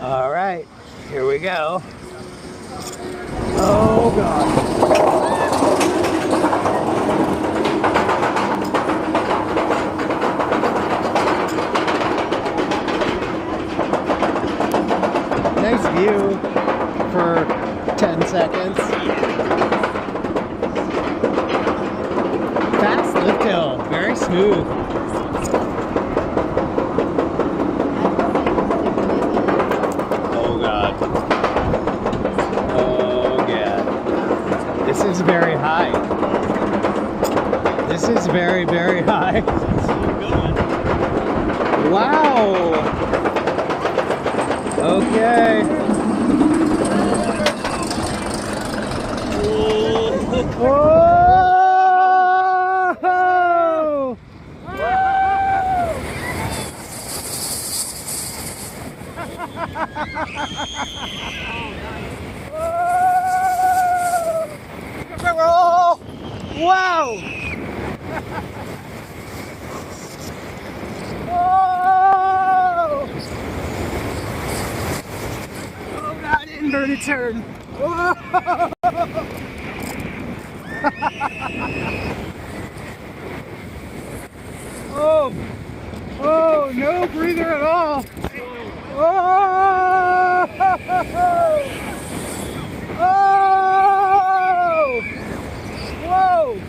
All right, here we go. Oh God. Nice view for 10 seconds. Fast lift hill, very smooth. Oh God. Oh yeah. This is very high. This is very, very high. Wow. Okay. Whoa! Wow! Whoa! Oh God, inverted turn. Whoa! Oh! Oh, no breather at all. Oh! Oh! Whoa!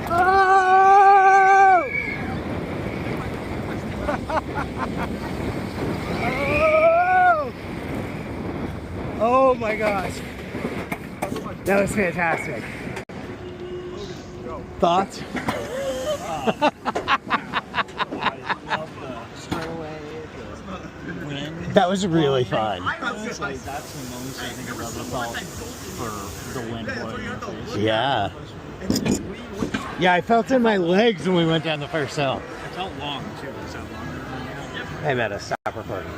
Oh! Oh! Oh my gosh. That was fantastic. Thoughts? That was really fun. That's the most I think I've ever felt for the wind blowing in your face. Yeah. Yeah, I felt it in my legs when we went down the first hill. It felt long too. Is that longer than you? Hey, Meta, stop recording.